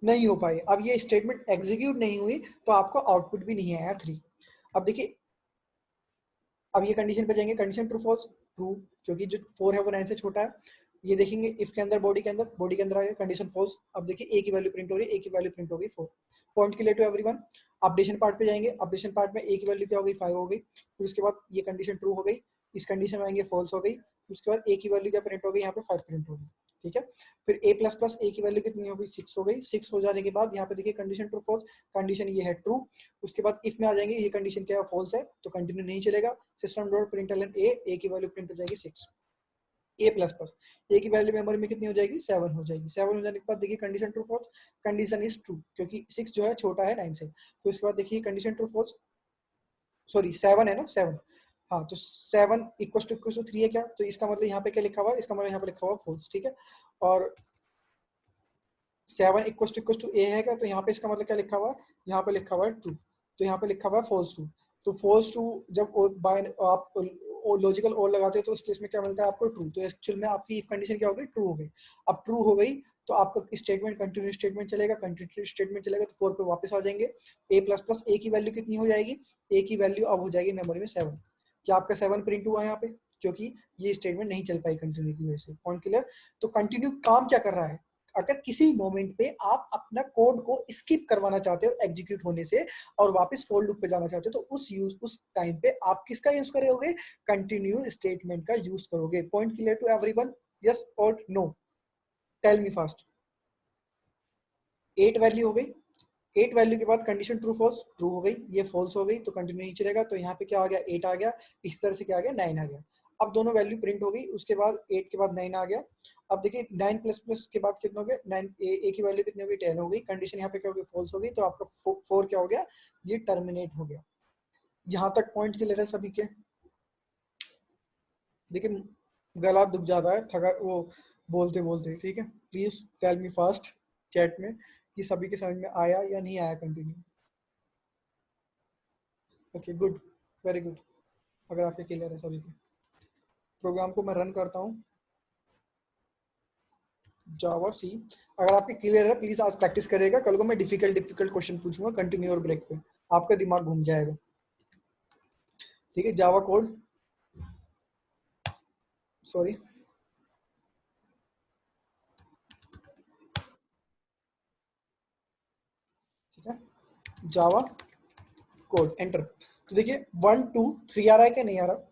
नहीं हो पाई। अब ये स्टेटमेंट एग्जीक्यूट नहीं हुई तो आपको आउटपुट भी नहीं आया 3। अब देखिए, अब ये कंडीशन पे जाएंगे, कंडीशन ट्रू फॉल्स, ट्रू, क्योंकि जो 4 है वो 9 से छोटा है। ये देखेंगे इफ के अंदर, बॉडी के अंदर आ गया कंडीशन फॉल्स। अब देखिए ए की वैल्यू प्रिंट हो रही है, ए की वैल्यू प्रिंट हो गई 4। Point clear to everyone. Updation part पे जाएंगे, अपडेशन पार्ट में ए की वैल्यू क्या हो गई, 5 हो गई। फिर उसके बाद ये कंडीशन ट्रू हो गई, इस कंडीशन में आएंगे फॉल्स हो गई। उसके बाद ए की वैल्यू क्या प्रिंट हो गई, यहाँ पे 5 प्रिंट हो गई। ठीक है, फिर ए प्लस प्लस, ए की वैल्यू कितनी हो गई, 6 हो गई। 6 हो जाने के बाद यहाँ पे देखिए कंडीशन ट्रू फॉल्स, कंडीशन ये है ट्रू। उसके बाद इफ में आ जाएंगे, ये कंडीशन क्या है, फॉल्स है, तो कंटिन्यू नहीं चलेगा। सिस्टम डॉट प्रिंटलन ए की वैल्यू प्रिंट हो जाएगी 6। ए प्लस प्लस, ए की वैल्यू मेमोरी में कितनी हो जाएगी, 7 हो जाएगी। 7 हो जाने के बाद देखिए condition true false, condition is true, क्योंकि 6 जो है छोटा है 9 से। तो इसके बाद देखिए कंडीशन ट्रू फॉल्स, सॉरी 7 है ना, 7, हाँ, तो 7 इक्वल टू 3 है क्या, तो इसका मतलब यहाँ पे क्या लिखा हुआ है, इसका मतलब यहाँ पे लिखा हुआ फॉल्स। ठीक है, और 7 इक्वल टू ए है क्या, तो यहाँ पे इसका मतलब क्या लिखा हुआ है, यहाँ पे लिखा हुआ है ट्रू, तो यहाँ पे लिखा हुआ है फॉल्स टू। तो फॉल्स टू जब बाय आप लॉजिकल और लगाते हो तो उस केस में क्या मिलता है आपको, ट्रू। तो एक्चुअल में आपकी इफ कंडीशन क्या हो गई, ट्रू हो गई। अब ट्रू हो गई तो आपका स्टेटमेंट कंटिन्यू स्टेटमेंट चलेगा, कंटिन्यू स्टेटमेंट चलेगा तो 4 पे वापस आ जाएंगे। ए प्लस प्लस, ए की वैल्यू कितनी हो जाएगी, ए की वैल्यू अब हो जाएगी मेमोरी में 7। क्या आपका 7 प्रिंट हुआ है यहाँ पे, क्योंकि ये स्टेटमेंट नहीं चल पाई कंटिन्यू की वजह से। Point clear. तो कंटिन्यू काम क्या कर रहा है, अगर किसी मोमेंट पे आप अपना कोड को स्किप करवाना चाहते हो एग्जीक्यूट होने से और वापस फॉर लूप पे जाना चाहते हो, तो उस टाइम पे आप किसका यूज करोगे, कंटिन्यू स्टेटमेंट का यूज करोगे। Point clear to everyone, yes और no, tell me fast. 8 value हो गई, 8 वैल्यू के बाद कंडीशन ट्रू फॉल्स, ट्रू हो गई, ये फॉल्स हो गई तो कंटिन्यू नहीं चलेगा। तो यहाँ पे क्या आ गया, 8 आ गया, इस तरह से क्या आ गया, 9 आ गया। अब दोनों वैल्यू प्रिंट हो गई, उसके बाद 8 के बाद 9 आ गया। अब देखिए 9 प्लस प्लस के बाद कितना हो गया, 9 ए की वैल्यू कितनी हो गई, 10 हो गई। कंडीशन यहाँ पे क्या हो गई, फॉल्स हो गई, तो आपका 4 क्या हो गया, ये टर्मिनेट हो गया। यहाँ तक पॉइंट क्लियर है सभी के। देखिए गला दुब जाता है थका वो बोलते बोलते, ठीक है, please tell me fast chat में कि सभी के समझ में आया या नहीं आया continue. Okay good, very good. अगर आपके क्लियर है सभी के, प्रोग्राम को मैं रन करता हूँ, जावा सी। अगर आपके क्लियर है प्लीज आज प्रैक्टिस करिएगा, कल को मैं डिफिकल्ट डिफिकल्ट क्वेश्चन पूछूंगा कंटिन्यू और ब्रेक पे, आपका दिमाग घूम जाएगा। ठीक है, जावा कोड, सॉरी, ठीक है, जावा कोड एंटर। तो देखिए 1 2 3 आ रहा है क्या, नहीं आ रहा,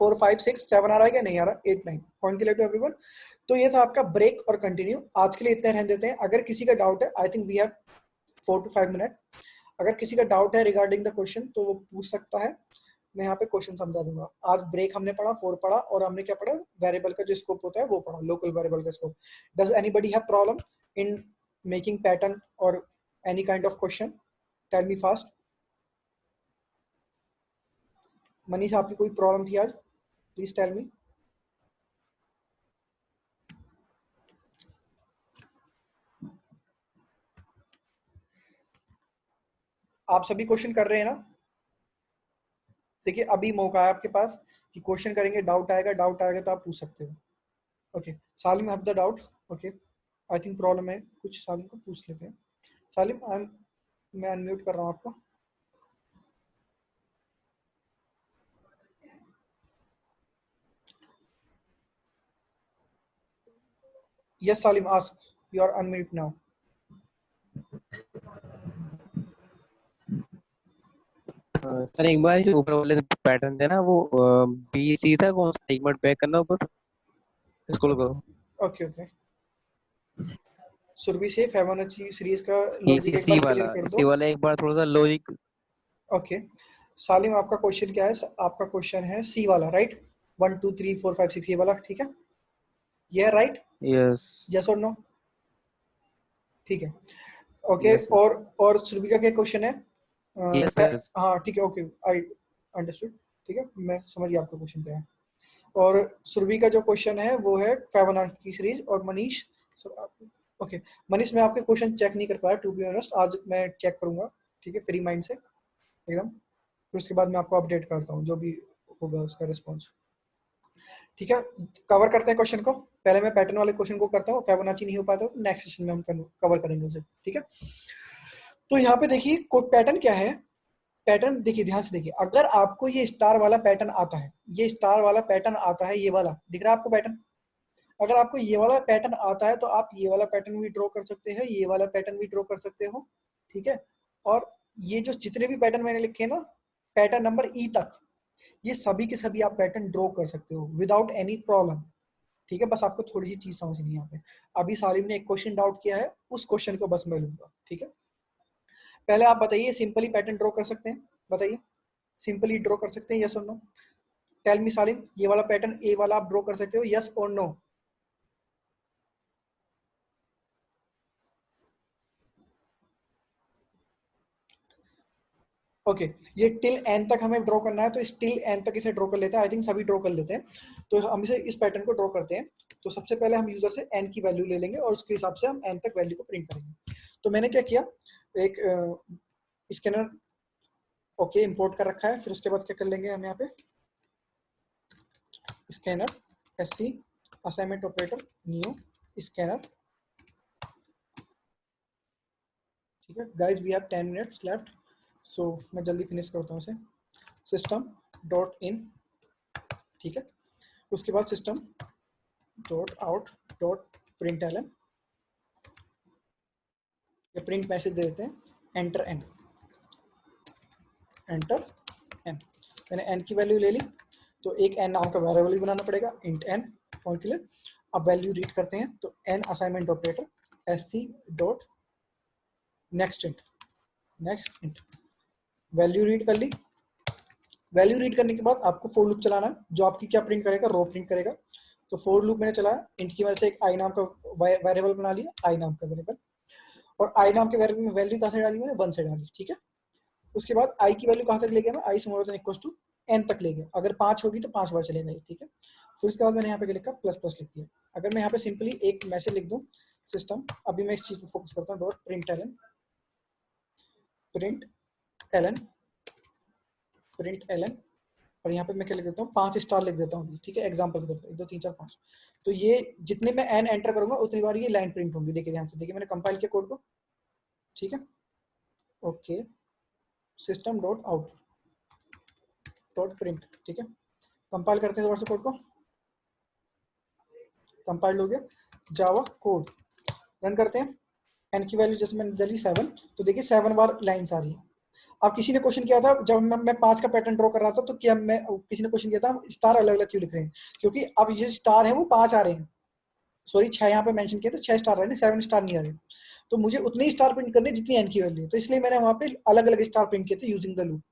4 5 6 7 आ रहा है क्या, नहीं आ रहा, 8 9। Point clear to everyone. तो ये था आपका ब्रेक और कंटिन्यू। आज के लिए इतने रहने देते हैं। अगर किसी का डाउट है, I think we have 4 to 5 minute, अगर किसी का डाउट है रिगार्डिंग द क्वेश्चन तो वो पूछ सकता है, मैं यहाँ पे क्वेश्चन समझा दूंगा। आज ब्रेक हमने पढ़ा, 4 पढ़ा, और हमने क्या पढ़ा, वेरिएबल का जो स्कोप होता है वो पढ़ा, लोकल वेरिएबल का scope. Does anybody have problem in making pattern और any kind of question, tell me fast. Manish आपकी कोई प्रॉब्लम थी आज, प्लीज टेल मी। आप सभी क्वेश्चन कर रहे हैं ना, देखिए अभी मौका है आपके पास कि क्वेश्चन करेंगे, डाउट आएगा तो आप पूछ सकते हो। Okay, Salim have the doubt, okay, I think problem है कुछ, सालिम को पूछ लेते हैं। सालिम मैं अनम्यूट कर रहा हूँ आपको। Yes Salim, ask, you are unmute now. Sir एक बार जो ऊपर वाले पैटर्न थे ना वो बी सी था, कौन सा एक मिनट बैक करना ऊपर, स्क्रॉल करो। ओके ओके, सुरभि से फिबोनाची सीरीज का ये लॉजिक एक सी बार वाला, क्लियर कर सी दो। वाला एक बार थोड़ा सा लॉजिक। ओके, सालिम आपका क्वेश्चन क्या है? आपका क्वेश्चन है सी वाला, राइट? 1 2 3 4 5 6 ये वाला, ठीक है? ये है राइट? यस। यस और नो? ठीक है, ओके। यस और सुरभि का क्या क्वेश्चन है? Yes sir. हाँ ठीक है, ओके, आई अंडरस्टूड। ठीक है, मैं समझ गया आपका क्वेश्चन क्या है। और सुरभि का जो क्वेश्चन है वो है फिबोनाची सीरीज। और मनीष, ओके, मनीष मैं आपके क्वेश्चन चेक नहीं कर पाया टू बी ऑनेस्ट, आज मैं चेक करूंगा, ठीक है, फ्री माइंड से एकदम। फिर उसके बाद मैं आपको अपडेट करता हूँ जो भी होगा उसका रिस्पॉन्स, ठीक है? कवर करते हैं क्वेश्चन को। पहले मैं पैटर्न वाले क्वेश्चन को करता हूँ, फिबोनाची नहीं हो पाता तो नेक्स्ट सेशन में हम कवर करेंगे उसे, ठीक है? तो यहाँ पे देखिए कोई पैटर्न क्या है। पैटर्न देखिए, ध्यान से देखिए, अगर आपको ये स्टार वाला पैटर्न आता है, ये स्टार वाला पैटर्न आता है, ये वाला दिख रहा है आपको पैटर्न? अगर आपको ये वाला पैटर्न आता है तो आप ये वाला पैटर्न भी ड्रॉ कर सकते हैं, ये वाला पैटर्न भी ड्रॉ कर सकते हो, ठीक है? और ये जो जितने भी पैटर्न मैंने लिखे हैं ना, पैटर्न नंबर ई तक, ये सभी के सभी आप पैटर्न ड्रॉ कर सकते हो विदाउट एनी प्रॉब्लम, ठीक है? बस आपको थोड़ी सी चीज समझनी है यहाँ पे। अभी सालिम ने एक क्वेश्चन डाउट किया है, उस क्वेश्चन को बस मैं लूंगा, ठीक है? पहले आप बताइए, सिंपली पैटर्न ड्रॉ कर सकते हैं? बताइए, सिंपली ड्रॉ कर सकते हैं, यस और नो? टेल मी सालिम, ये वाला पैटर्न ए वाला आप ड्रॉ कर सकते हो, यस और नो? ओके, ये टिल एन तक हमें ड्रॉ करना है, तो इस टिल एन तक इसे ड्रॉ कर लेते हैं। आई थिंक सभी ड्रॉ कर लेते हैं, तो हम इसे इस पैटर्न को ड्रॉ करते हैं। तो सबसे पहले हम यूजर से एन की वैल्यू ले लेंगे और उसके हिसाब से हम एन तक वैल्यू को प्रिंट करेंगे। तो मैंने क्या किया, एक स्कैनर ओके इंपोर्ट कर रखा है। फिर उसके बाद क्या कर लेंगे हम यहाँ पे, scanner SC assignment operator new scanner, ठीक है guys, we have 10 minutes left, so मैं जल्दी फिनिश करता हूँ इसे। सिस्टम डॉट इन, ठीक है? उसके बाद system dot out dot println, या प्रिंट मैसेज दे देते हैं, एंटर एन, एंटर एन। मैंने एन की वैल्यू ले ली, तो एक एन नाम का वेरिएबल भी बनाना पड़ेगा, इंट एन पॉइंट के लिए। अब वैल्यू रीड करते हैं, तो n assignment operator s c dot next int, next int, value read कर ली। वैल्यू रीड करने के बाद आपको फोर लूप चलाना है, जो आपकी क्या प्रिंट करेगा, रो प्रिंट करेगा। तो फोर लूप मैंने चलाया, इंट की वजह से एक आई नाम का वेरिएबल बना लिया, आई नाम का वेरिएबल। और आई नाम के वेरिएबल में वैल्यू कहाँ से डाली मैंने, 1 से डाली, ठीक है? उसके बाद आई की वैल्यू कहाँ तक ले गया मैं, I smaller than equals to N तक ले गया। अगर 5 होगी तो 5 बार चलेगा ये, ठीक है? फिर उसके बाद मैंने यहाँ पे लिखा प्लस प्लस लिख दिया। अगर मैं यहाँ पे सिंपली एक मैसेज लिख दूँ, सिस्टम, अभी मैं इस चीज पे फोकस करता हूँ, dot println, println, println, और यहाँ पे मैं क्या लिख देता हूँ, 5 स्टार लिख देता हूँ, ठीक है? एग्जाम्पल के तौर पर 1 2 3 4 5। तो ये जितने मैं एन एंटर करूंगा उतनी बार ये लाइन प्रिंट होंगी। देखिए ध्यान से, देखिए मैंने कंपाइल किया कोड को, ठीक है? Okay, system dot out dot print, ठीक है? कंपाइल करते हैं दोबारा से कोड को, कंपाइल्ड हो गया, जावा कोड रन करते हैं। एन की वैल्यू जैसे मैंने डाली 7, तो देखिए 7 बार लाइन्स आ रही है। अब किसी ने क्वेश्चन किया था, जब मैं 5 का पैटर्न ड्रॉ कर रहा था, तो क्या मैं, किसी ने क्वेश्चन किया था स्टार अलग अलग क्यों लिख रहे हैं? क्योंकि अब ये स्टार है वो 5 आ रहे हैं, सॉरी 6 यहाँ पे मेंशन किया, तो 6 स्टार आ रहे हैं, 7 स्टार नहीं आ रहे। तो मुझे उतने ही स्टार प्रिंट करने जितनी एन की वैल्यू है, तो इसलिए मैंने वहाँ पे अलग अलग स्टार प्रिंट किए थे यूजिंग द लूप।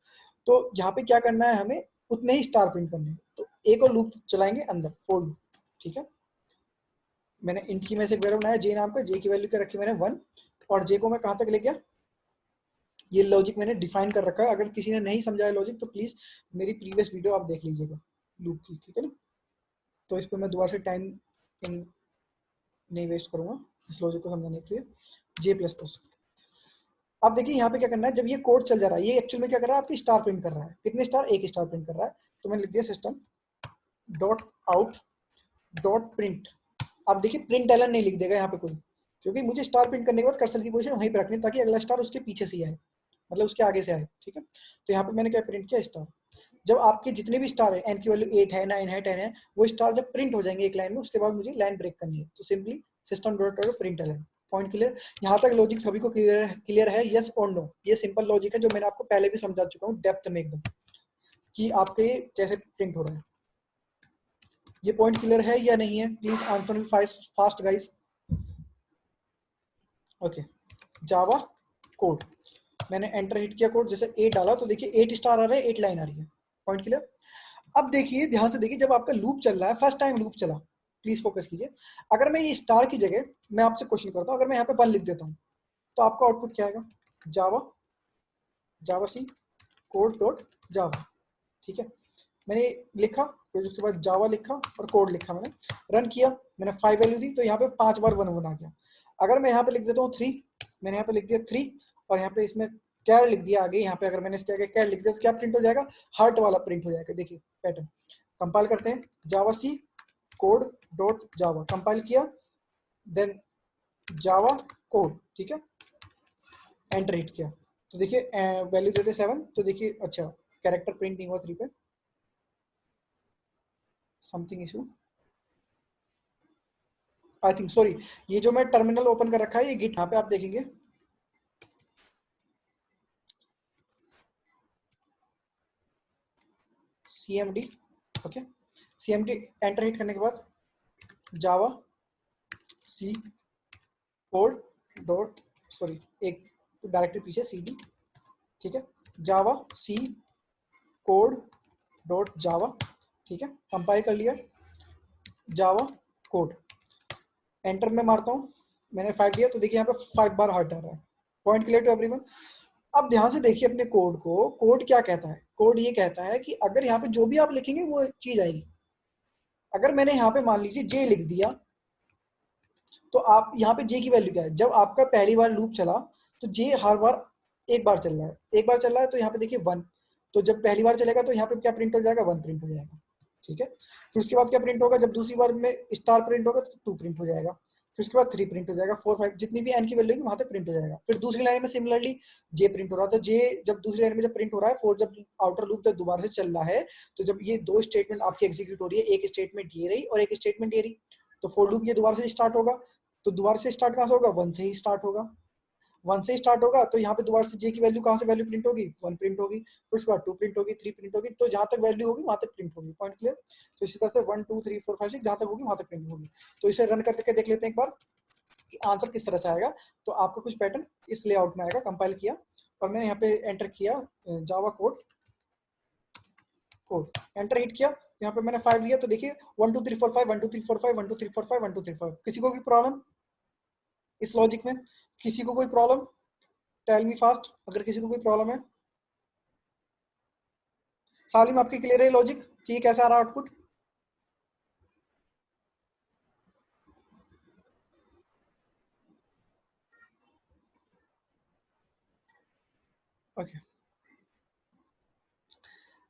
तो यहाँ पे क्या करना है हमें, उतने ही स्टार प्रिंट करने हैं। तो एक और लूप चलाएंगे अंदर, फोर लूप, ठीक है? मैंने इंट की में से एक वेरिएबल बनाया जे नाम का, जे की वैल्यू क्या रखी मैंने 1, और जे को मैं कहाँ तक ले गया, ये लॉजिक मैंने डिफाइन कर रखा है। अगर किसी ने नहीं समझा है लॉजिक तो प्लीज मेरी प्रीवियस वीडियो आप देख लीजिएगा लूप की, ठीक है ना? तो इस पर मैं दोबारा से टाइम नहीं वेस्ट करूंगा इस लॉजिक को समझाने के लिए। जे प्लस प्लस, अब देखिए यहाँ पे क्या करना है, जब ये कोड चल जा रहा है, ये एक्चुअल में क्या कर रहा है, आपकी स्टार प्रिंट कर रहा है। कितने स्टार, एक स्टार प्रिंट कर रहा है। तो मैंने लिख दिया system dot out dot print. अब देखिए प्रिंट एलन नहीं लिख देगा यहाँ पे कोई, क्योंकि मुझे स्टार प्रिंट करने के बाद कर्सर की पोजीशन वहीं पे रखनी है, ताकि अगला स्टार उसके पीछे से आए, मतलब उसके आगे से आए, ठीक है? तो यहाँ पे मैंने क्या प्रिंट किया, स्टार। जब आपके जितने भी स्टार है, एन की वैल्यू 8 है, 9 है, 10 है, वो स्टार जब प्रिंट हो जाएंगे एक लाइन में, उसके बाद मुझे लाइन ब्रेक करनी है। तो simply system dot println, point clear? यहाँ तक लॉजिक सभी को क्लियर है? यस और नो? ये सिंपल लॉजिक है जो मैंने आपको पहले भी समझा चुका हूँ डेप्थ में एकदम, कि आपके कैसे प्रिंट हो रहा है। ये पॉइंट क्लियर है या नहीं है? Please answer me fast guys. Okay, Java code, मैंने एंटर हिट किया कोड, जैसे 8 डाला तो देखिए 8 स्टार आ रहा है, 8 लाइन आ रही है। Point clear? अब देखिए ध्यान से देखिए, जब आपका लूप चल रहा है, फर्स्ट टाइम लूप चला, प्लीज फोकस कीजिए। अगर मैं ये स्टार की जगह मैं आपसे क्वेश्चन करता हूँ, अगर मैं यहाँ पे 1 लिख देता हूँ तो आपका आउटपुट क्या आएगा? जावा, जावा सी कोड डॉट जावा। ठीक है, मैंने लिखा, फिर उसके बाद जावा लिखा और कोड लिखा, मैंने रन किया, मैंने 5 वैल्यू दी तो यहाँ पे 5 बार 1 1 आ गया। अगर मैं यहाँ पे लिख देता हूँ 3, मैंने यहाँ पे लिख दिया 3 और यहाँ पे इसमें कैर लिख दिया आगे, यहाँ पे अगर मैंने इसके आगे कैर लिख दिया तो क्या प्रिंट हो जाएगा? हार्ट वाला प्रिंट हो जाएगा। देखिए पैटर्न, कंपाइल करते हैं, जावा सी कोड डॉट जावा, कंपाइल किया, देन जावा कोड, ठीक है, एंटर हिट किया तो देखिए वैल्यू देते 7, तो देखिए अच्छा कैरेक्टर प्रिंट नहीं हुआ 3 पे, something issue I think, sorry. ये जो मैं टर्मिनल ओपन कर रखा है ये गिट, यहाँ पे आप देखेंगे cmd, okay, cmd enter hit करने के बाद जावा सी कोड डॉट, सॉरी एक डायरेक्टरी पीछे cd, ठीक है, जावा सी कोड डॉट जावा, ठीक है, कंपाइल कर लिया, जावा कोड, एंटर में मारता हूँ, मैंने 5 दिया तो देखिए यहाँ पे 5 बार हार्ट आ रहा है। Point clear to everyone? अब ध्यान से देखिए अपने कोड को, कोड क्या कहता है? कोड ये कहता है कि अगर यहाँ पे जो भी आप लिखेंगे वो एक चीज आएगी। अगर मैंने यहाँ पे मान लीजिए जे लिख दिया तो आप यहाँ पे जे की वैल्यू क्या है? जब आपका पहली बार लूप चला तो जे हर बार एक बार चल रहा है, एक बार चल रहा है तो यहाँ पे देखिए 1, तो जब पहली बार चलेगा तो यहाँ पे क्या प्रिंट हो जाएगा? 1 प्रिंट हो जाएगा, ठीक है। फिर उसके बाद क्या प्रिंट होगा? जब दूसरी बार में स्टार प्रिंट होगा तो 2 प्रिंट हो जाएगा, फिर उसके बाद 3 प्रिंट हो जाएगा, 4 5 जितनी भी एन की वैल्यू होगी वहां तक प्रिंट हो जाएगा। फिर दूसरी लाइन में सिमिलरली जे प्रिंट हो रहा है, तो जे जब दूसरी लाइन में जब प्रिंट हो रहा है, 4 जब आउटर लूप जब दोबारा से चल रहा है तो जब ये 2 स्टेटमेंट आपकी एग्जीक्यूट हो रही है, एक स्टेटमेंट ये रही और एक स्टेटमेंट ये रही, तो फोर लूप ये दोबारा से स्टार्ट होगा, तो दोबारा से स्टार्ट कहां से होगा? 1 से ही स्टार्ट होगा, 1 से स्टार्ट होगा तो यहाँ पे दोबारा से जे की वैल्यू कहाँ से वैल्यू प्रिंट होगी? 1 प्रिंट होगी, फिर उसके बाद 2 प्रिंट होगी, 3 प्रिंट होगी, तो जहां तक वैल्यू होगी वहां तक प्रिंट होगी। Point clear? तो इसी तरह से 1 2 3 4 5 6 जहां तक होगी वहां तक प्रिंट होगी। तो इसे रन करके देख लेते हैं एक बार कि आंसर किस तरह से आएगा। तो आपका कुछ पैटर्न इस लेआउट में आएगा। कंपाइल किया और मैंने यहाँ पे एंटर किया Java code, code enter hit किया, यहाँ पे मैंने 5 दिया तो देखिए 1 2 3 4 5 1 2 3 4 5 1 2 3 4 5 1 2 3 4। किसी को कोई प्रॉब्लम इस लॉजिक में? किसी को कोई प्रॉब्लम? टेल मी फास्ट अगर किसी को कोई प्रॉब्लम है। सालिम आपकी क्लियर है लॉजिक कि ये कैसा आ रहा है आउटपुट? ओके,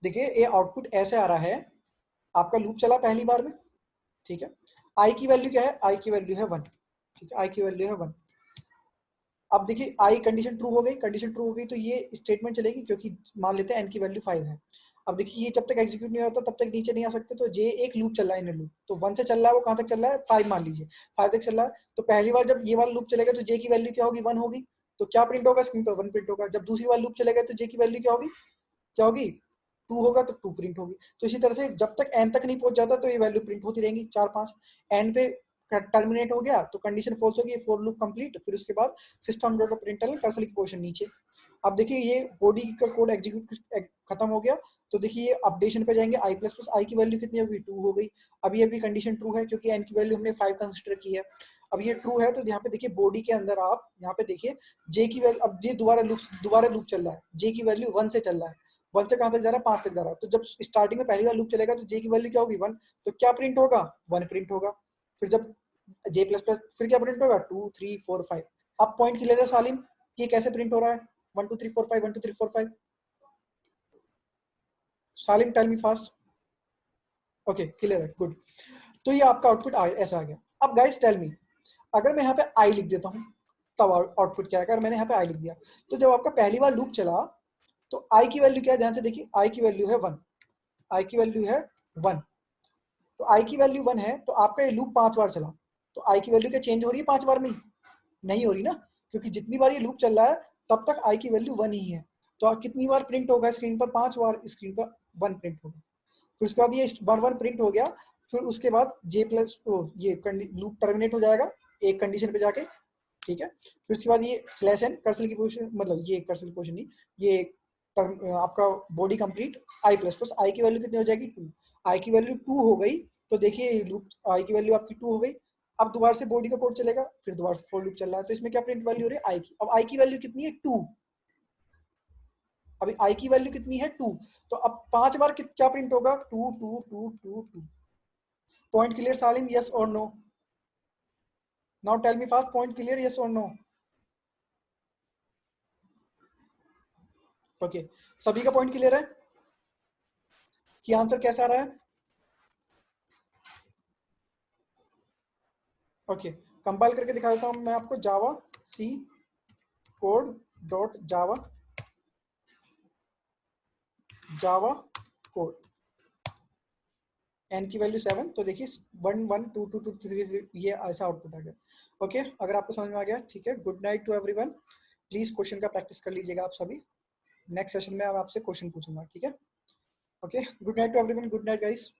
देखिए ये आउटपुट ऐसे आ रहा है, आपका लूप चला पहली बार में, ठीक है, आई की वैल्यू क्या है? आई की वैल्यू है 1, ठीक है, आई की वैल्यू है 1। अब देखिए आई कंडीशन ट्रू हो गई, कंडीशन ट्रू हो गई तो ये स्टेटमेंट चलेगी, क्योंकि मान लेते हैं एन की वैल्यू 5 है। अब देखिए ये जब तक एग्जीक्यूट नहीं होता तब तक नीचे नहीं आ सकते, तो जे एक लूप चल रहा है, इन लूप तो 1 से चल रहा है, वो कहां तक चल रहा है? 5 मान लीजिए, 5 तक चल रहा है। तो पहली बार जब ये वाला लूप चलेगा तो जे की वैल्यू क्या होगी? 1 होगी, तो क्या प्रिंट होगा स्क्रीन पर? 1 प्रिंट होगा। जब दूसरी बार लूप चलेगा तो जे की वैल्यू क्या होगी? क्या होगी? 2 होगा तो 2 प्रिंट होगी। तो इसी तरह से जब तक एन तक नहीं पहुंच जाता तो ये वैल्यू प्रिंट होती रहेंगी 4 5। एन पे टर्मिनेट हो गया तो कंडीशन फॉल्स होगी, फॉर लूप कंप्लीट, फिर उसके बाद सिस्टम डॉट प्रिंटलन कर्सर की पोजीशन नीचे। अब देखिए ये बॉडी का कोड एग्जीक्यूट खत्म हो गया, तो देखिए ये अपडेशन पे जाएंगे, आई प्लस प्लस आई की वैल्यू कितनी होगी? 2 हो गई। अब ये भी कंडीशन ट्रू है क्योंकि एन की वैल्यू हमने 5 कंसिडर की है। अब ये ट्रू है तो यहाँ पे देखिए बॉडी के अंदर आप यहाँ पे देखिए जे की वैल्यू, अब ये दोबारा लूप चल रहा है, जे की वैल्यू 1 से चल रहा है, 1 से कहां तक जा रहा है? 5 तक जा रहा है। तो जब स्टार्टिंग में पहली बार लूप चलेगा तो जे की वैल्यू क्या होगी? 1, तो क्या प्रिंट होगा? 1 प्रिंट होगा। फिर जब जे प्लस प्लस फिर क्या प्रिंट होगा? 2 3 4 5। अब पॉइंट क्लियर है सालिम कि कैसे प्रिंट हो रहा है? 1 2 3 4 5 1 2 3 4 5। Salim tell me fast. Okay clear है, गुड। तो ये आपका आउटपुट ऐसा आ गया। अब गाइस टेल मी, अगर मैं यहाँ पे आई लिख देता हूँ तब आउटपुट क्या है? अगर मैंने यहाँ पे आई लिख दिया तो जब आपका पहली बार लूप चला तो आई की वैल्यू क्या है? ध्यान से देखिए, आई की वैल्यू है 1, आई की वैल्यू है 1। तो आई की वैल्यू 1 है तो आपका ये लूप 5 बार चला, तो आई की वैल्यू क्या चेंज हो रही है 5 बार में? नहीं हो रही ना, क्योंकि जितनी बार ये लूप चल रहा है तब तक आई की वैल्यू 1 ही है। तो कितनी बार प्रिंट होगा स्क्रीन पर? 5 बार स्क्रीन पर 1 प्रिंट होगा। फिर उसके बाद ये 1 1 प्रिंट हो गया। फिर उसके बाद जे प्लस ये लूप टर्मिनेट हो जाएगा एक कंडीशन पे जाके, ठीक है। फिर उसके बाद ये स्लैश एन कर्सर की पोजीशन, मतलब ये कर्सर की पोजीशन नहीं, ये आपका body complete I plus plus, आई की वैल्यू कितनी हो जाएगी 2। आई की वैल्यू 2 हो गई तो देखिए लूप आई की वैल्यू आपकी 2 हो गई। अब दोबारा से बॉडी का कोड चलेगा, फिर दोबारा से फॉर लूप चल रहा है, तो इसमें क्या प्रिंट वैल्यू हो रही है आई की। अब आई की वैल्यू कितनी है 2, अभी आई की वैल्यू कितनी है 2, तो अब 5 बार क्या प्रिंट होगा 2 2 2 2 2। पॉइंट क्लियर सालिम, यस और no? Now tell me fast, point clear yes और नो? ओके, सभी का पॉइंट क्लियर है कि आंसर कैसा आ रहा है? ओके, कंपाइल करके दिखा देता हूं मैं आपको। जावा सी code dot Java, Java code, N की वैल्यू 7, तो देखिए 1 1 2 2 2 3 3, ये ऐसा आउटपुट आ गया। ओके, अगर आपको समझ में आ गया ठीक है, good night to everyone. Please question का प्रैक्टिस कर लीजिएगा आप सभी। नेक्स्ट सेशन में अब आपसे क्वेश्चन पूछूंगा, ठीक है। Okay, good night to everyone, good night guys.